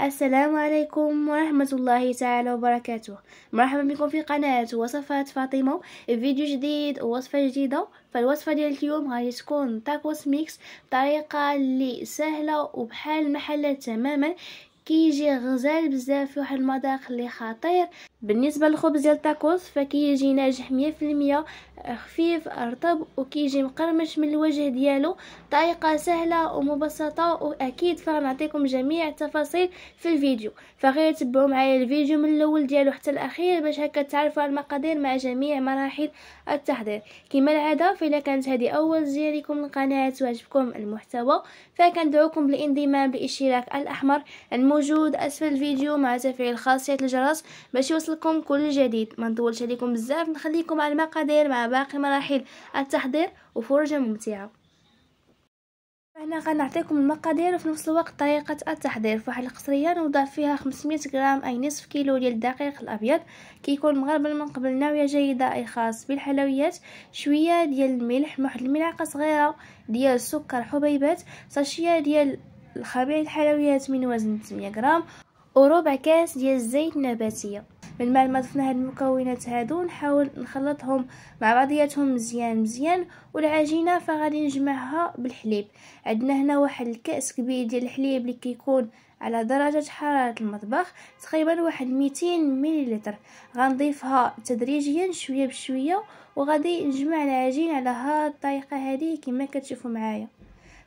السلام عليكم ورحمة الله تعالى وبركاته. مرحبا بكم في قناة وصفات فاطمة، فيديو جديد ووصفة جديدة. فالوصفة ديال اليوم غادي تكون تاكوس ميكس بطريقة اللي سهلة وبحال المحلات تماما، كيجي غزال بزاف في واحد المذاق اللي خطير. بالنسبه للخبز ديال التاكوس فكيجي ناجح 100%، خفيف رطب وكيجي مقرمش من الوجه ديالو. طريقه سهله ومبسطه، واكيد فغنعطيكم جميع التفاصيل في الفيديو، فغير تبعوا معايا الفيديو من الاول ديالو حتى الاخير باش هكا تعرفوا على المقادير مع جميع مراحل التحضير. كما العاده فإلا كانت هذه اول زياره لكم للقناه وعجبكم المحتوى فكندعوكم بالانضمام بالاشتراك الاحمر الموجود اسفل الفيديو مع تفعيل خاصيه الجرس باش يوصلكم كل جديد. ما نطولش عليكم بزاف، نخليكم على المقادير مع باقي مراحل التحضير وفرجه ممتعه. هنا غنعطيكم المقادير وفي نفس الوقت طريقه التحضير. في واحد القصريه نوضع فيها 500 غرام اي نصف كيلو ديال الدقيق الابيض كيكون مغربل من قبل، نوعيه جيده اي خاص بالحلويات، شويه ديال الملح، واحد الملعقه صغيره ديال السكر حبيبات، ساشيه ديال الخميره الحلويات من وزن 800 غرام، وربع كاس ديال الزيت النباتيه. من بعد ما ضفنا هاد المكونات هادو نحاول نخلطهم مع بعضياتهم مزيان والعجينه فغادي نجمعها بالحليب. عندنا هنا واحد الكاس كبير ديال الحليب اللي كيكون على درجه حراره المطبخ، تقريبا واحد 200 مليلتر. غنضيفها تدريجيا شويه بشويه وغادي نجمع العجين على هاد الطريقه هذه كما كتشوفوا معايا.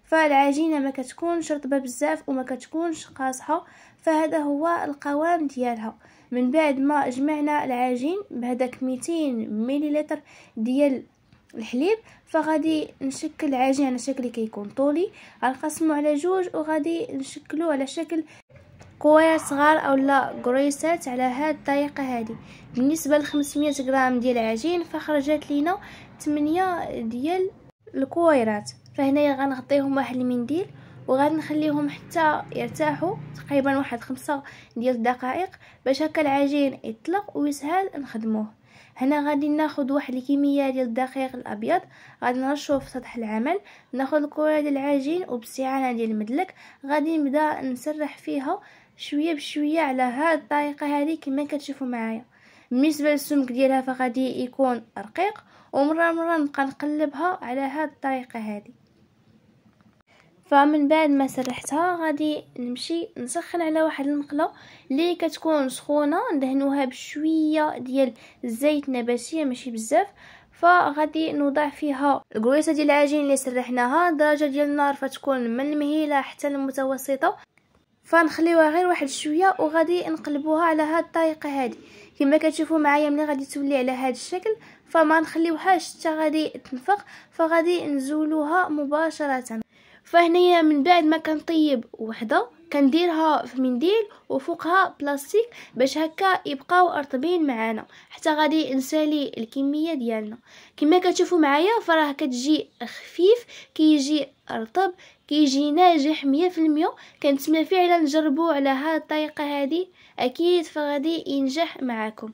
فالعجينه ما كتكونش رطبه بزاف وما كتكونش قاصحه، فهذا هو القوام ديالها. من بعد ما جمعنا العجين بهداك 200 مليلتر ديال الحليب فغادي نشكل العجين على شكل كيكون طولي، غنقسمو على جوج وغادي نشكلو على شكل كوير صغار اولا قريصات على هاد الطريقه هذه. بالنسبه ل 500 غرام ديال العجين فخرجت لينا 8 ديال الكويرات. فهنايا غنغطيهم واحد المنديل وغادي نخليهم حتى يرتاحوا تقريبا واحد 5 ديال الدقائق باش هكا العجين يطلق ويسهل نخدموه. هنا غادي ناخذ واحد الكميه ديال الدقيق الابيض، غادي نرشوه في سطح العمل، ناخذ الكره ديال العجين وباستعانه ديال المدلك غادي نبدا نسرح فيها شويه بشويه على هاد الطريقه هذه كما كتشوفوا معايا. بالنسبه للسمك ديالها فغادي يكون رقيق، ومره نبقى نقلبها على هاد الطريقه هذه. فمن بعد ما سرحتها غادي نمشي نسخن على واحد المقله اللي كتكون سخونه، ندهنوها بشويه ديال الزيت النباتيه ماشي بزاف. فغادي نوضع فيها القريصه ديال العجين اللي سرحناها، درجه ديال النار فتكون من المهيله حتى المتوسطه، فنخليوها غير واحد شويه وغادي نقلبوها على هاد الطريقه هذه كما كتشوفوا معايا. ملي غادي تولي على هاد الشكل فما نخليوهاش حتى غادي تنفخ، فغادي نزولوها مباشره. فهنايا من بعد ما كنطيب وحده كنديرها في منديل وفوقها بلاستيك باش هكا يبقاو رطبين معانا حتى غادي نسالي الكميه ديالنا. كما كتشوفوا معايا فراه كتجي خفيف، كيجي رطب، كيجي ناجح 100%. كنتمنى فعلا نجربوه على هاد الطريقه هذه، اكيد فغادي ينجح معاكم.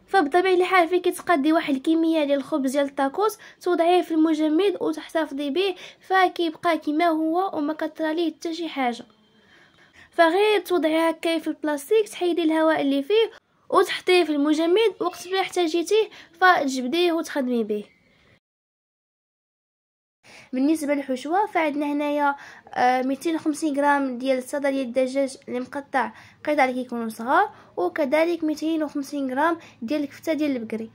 فبطبيعه الحال فين كتقادي واحد الكميه ديال الخبز ديال التاكوس توضعيه في المجمد وتحتفظي به فكيبقى كما هو وما كطراليه حتى شي حاجه. فغير توضعيه هكا في البلاستيك، تحيدي الهواء اللي فيه وتحطيه في المجمد، وقت ما احتاجيتيه فتجبديه وتخدمي به. بالنسبه للحشوه فعندنا هنايا 250 غرام ديال الصدر ديال الدجاج اللي مقطع قطع اللي كيكونوا صغار، وكذلك 250 غرام ديال الكفته ديال البقري.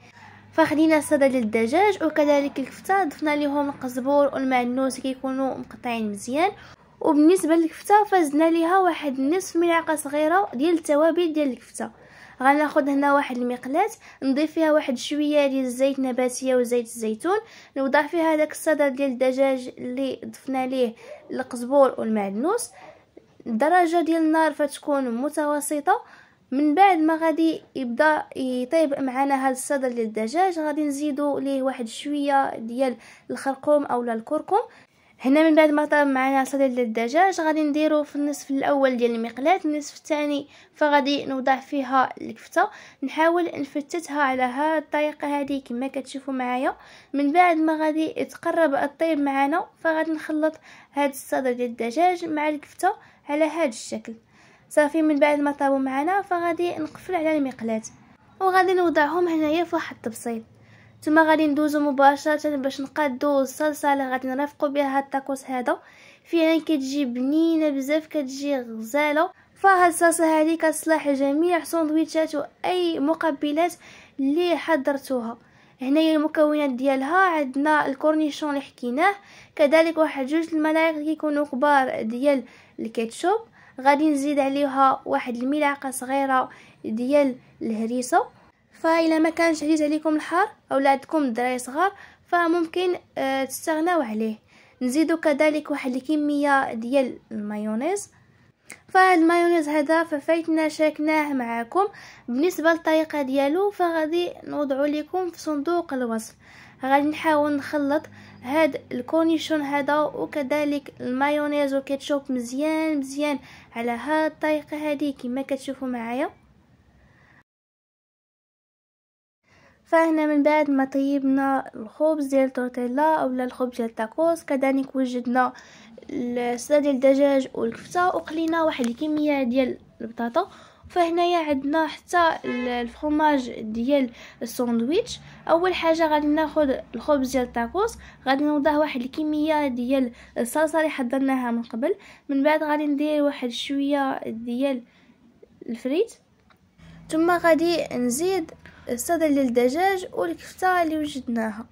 فخدينا الصدر ديال الدجاج وكذلك الكفته ضفنا ليهم القزبور والمعدنوس كيكونوا مقطعين مزيان. وبالنسبه للكفته فزدنا ليها واحد نصف ملعقه صغيره ديال التوابل ديال الكفته. غناخذ هنا واحد المقلاة نضيف فيها واحد شويه ديال الزيت النباتيه وزيت الزيتون، نوضع فيها داك الصدر ديال الدجاج اللي ضفنا ليه القزبور والمعدنوس. الدرجه ديال النار فتكون متوسطه. من بعد ما غادي يبدا يطيب معنا هذا الصدر ديال الدجاج غادي نزيدو ليه واحد شويه ديال الخرقوم اولا الكركم. هنا من بعد ما طاب معنا صدر ديال الدجاج غادي نديرو في النصف الاول ديال المقلاة، النصف الثاني فغادي نوضع فيها الكفته، نحاول نفتتها على هاد الطريقه هذه كما كتشوفوا معايا. من بعد ما غادي يتقرب الطيب معنا فغادي نخلط هاد الصدر ديال الدجاج مع الكفته على هاد الشكل. صافي. من بعد ما طابوا معنا فغادي نقفل على المقلاة وغادي نوضعهم هنايا في واحد الطبسيل. ثم غادي ندوزو مباشره باش نقادو الصلصه اللي غادي نرافقوا بها هاد الطاكوس هذا. فعلا كتجي بنينه بزاف، كتجي غزاله. فهاد الصلصه هذه كتصلح جميع سندويتشات واي مقبلات اللي حضرتوها. هنايا المكونات ديالها عندنا الكورنيشون اللي حكيناه، كذلك واحد 2 الملاعق كيكونوا كبار ديال الكاتشوب، غادي نزيد عليها واحد الملعقه صغيره ديال الهريسه. فإلا ما كانش عزيز عليكم الحار او عندكم الدراري صغار فممكن تستغناو عليه. نزيدو كذلك واحد الكميه ديال المايونيز. فهاد المايونيز هذا ففايتنا شاركناه معكم بالنسبه للطريقه ديالو، فغادي نوضعو لكم في صندوق الوصف. غادي نحاول نخلط هاد الكورنيشون هذا وكذلك المايونيز والكاتشوب مزيان مزيان على هاد الطريقه هذه كما كتشوفوا معايا. فهنا من بعد ما طيبنا الخبز ديال التورتيلا اولا الخبز ديال التاكوس، كذلك وجدنا السلطه ديال الدجاج والكفته وقلينا واحد الكميه ديال البطاطا. فهنايا عندنا حتى الفرماج ديال الساندويتش. اول حاجه غادي ناخذ الخبز ديال التاكوس، غادي نوضع واحد الكميه ديال الصلصه اللي حضرناها من قبل. من بعد غادي ندير واحد شويه ديال الفريت، ثم غادي نزيد الصدر ديال الدجاج والكفته اللي وجدناها.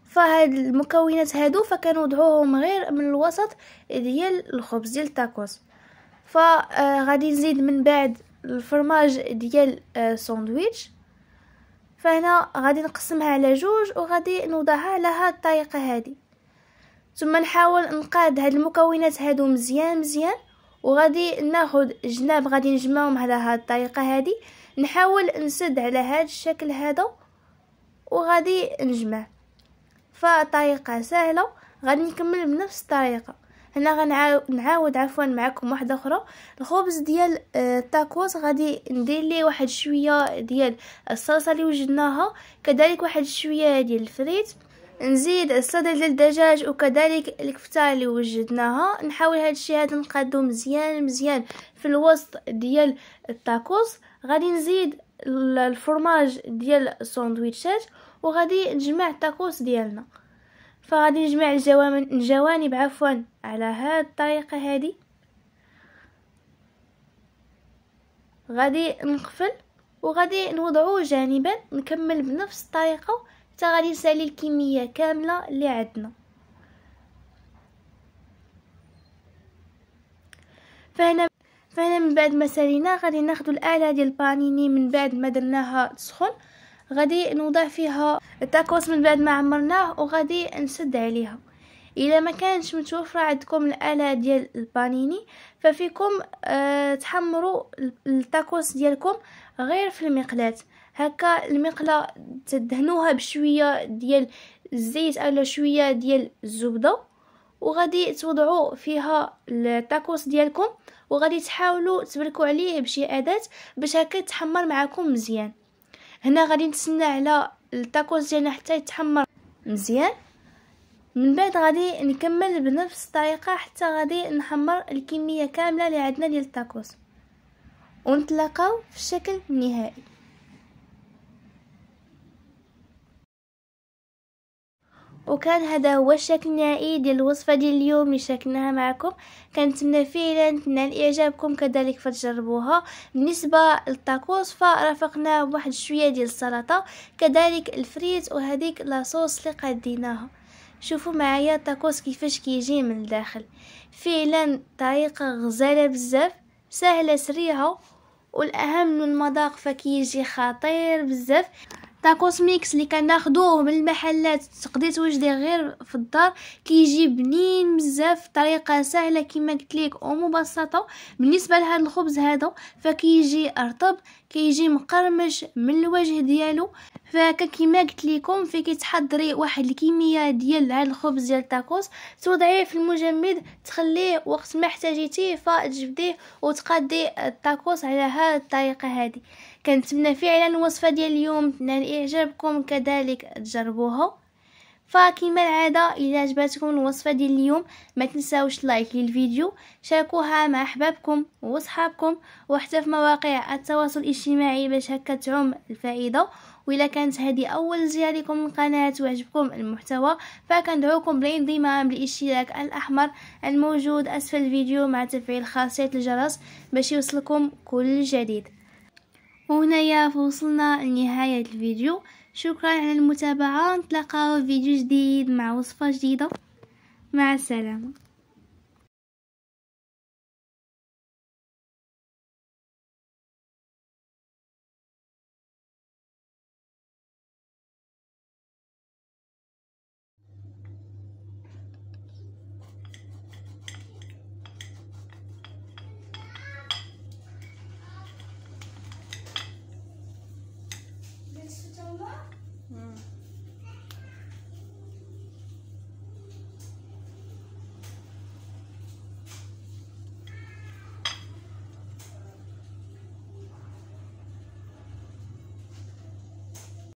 فهاد المكونات هادو فكنوضعوهم غير من الوسط ديال الخبز ديال التاكوس. فغادي نزيد من بعد الفرماج ديال الساندويتش. فهنا غادي نقسمها على 2 وغادي نوضعها على هاد الطريقه هادي. ثم نحاول نقاد هاد المكونات هادو مزيان مزيان، وغادي ناخذ جناب غادي نجمعهم على هاد الطريقه هادي. نحاول نسد على هاد الشكل هذا وغادي نجمع. فطريقه سهله غادي نكمل بنفس الطريقه. هنا غنعاود عفوا معكم واحده اخرى. الخبز ديال التاكوس غادي ندير ليه واحد شويه ديال الصلصه اللي وجدناها، كذلك واحد شويه ديال الفريت، نزيد الصدر ديال الدجاج وكذلك الكفته اللي وجدناها. نحاول هذا الشيء هذا نقادو مزيان مزيان في الوسط ديال التاكوس. غادي نزيد الفرماج ديال الساندويتشات وغادي نجمع التاكوس ديالنا. فغادي نجمع الجوانب عفوا على هاد الطريقه هذه. غادي نقفل وغادي نوضعوه جانبا، نكمل بنفس الطريقه حتى غادي نسالي الكميه كامله اللي عندنا. فهنا من بعد ما سالينا غادي ناخذ الاله ديال البانيني. من بعد ما درناها تسخن غادي نوضع فيها التاكوس من بعد ما عمرناه وغادي نسد عليها. الا ما كانش متوفره عندكم الاله ديال البانيني ففيكم تحمروا التاكوس ديالكم غير في المقلاة. هكا المقله تدهنوها بشويه ديال الزيت او شويه ديال الزبده، وغادي توضعوا فيها التاكوس ديالكم وغادي تحاولوا تبركوا عليه بشي اداه باش هكا يتحمر معكم مزيان. هنا غادي نتسنى على التاكوس ديالنا حتى يتحمر مزيان. من بعد غادي نكمل بنفس الطريقه حتى غادي نحمر الكميه كامله اللي عندنا ديال التاكوس، ونتلاقاو في الشكل النهائي. وكان هذا هو الشكل النهائي ديال الوصفه ديال اليوم اللي شاركناها معكم. كنتمنى فعلا تنال اعجابكم كذلك فتجربوها. بالنسبه للطاكوس فرافقناه بواحد شويه ديال السلطه كذلك الفريت وهذيك لاصوص اللي قاديناها. شوفوا معايا الطاكوس كيفاش كيجي من الداخل. فعلا طريقه غزاله بزاف، سهله سريعه، والاهم من المذاق فكيجي خطير بزاف. طاكوس ميكس اللي كناخذوه من المحلات تقدري توجديه غير في الدار، كيجي بنين بزاف، طريقه سهله كما قلت لك ومبسطه. بالنسبه لهذا الخبز هذا فكيجي رطب، كيجي مقرمش من الوجه ديالو. فهكا كما قلت لكم فيك تحضري واحد الكميه ديال هذا الخبز ديال الطاكوس، توضعيه في المجمد، تخليه وقت ما احتاجيتيه فتجبديه وتقادي الطاكوس على هذه الطريقه هذه. كنتمنى فعلا الوصفه ديال اليوم تنال اعجابكم كذلك تجربوها. فكما العاده الى عجبتكم الوصفه ديال اليوم ما تنساوش لايك للفيديو، شاركوها مع احبابكم وصحابكم وحتى في مواقع التواصل الاجتماعي باش هكا تعم الفائده. وإلا كانت هذه اول زياره لكم للقناه وعجبكم المحتوى فكندعوكم بالانضمام للاشتراك الاحمر الموجود اسفل الفيديو مع تفعيل خاصيه الجرس باش يوصلكم كل جديد. وهنايا وصلنا لنهايه الفيديو، شكرا على المتابعه، نتلاقاو في فيديو جديد مع وصفه جديده، مع السلامه.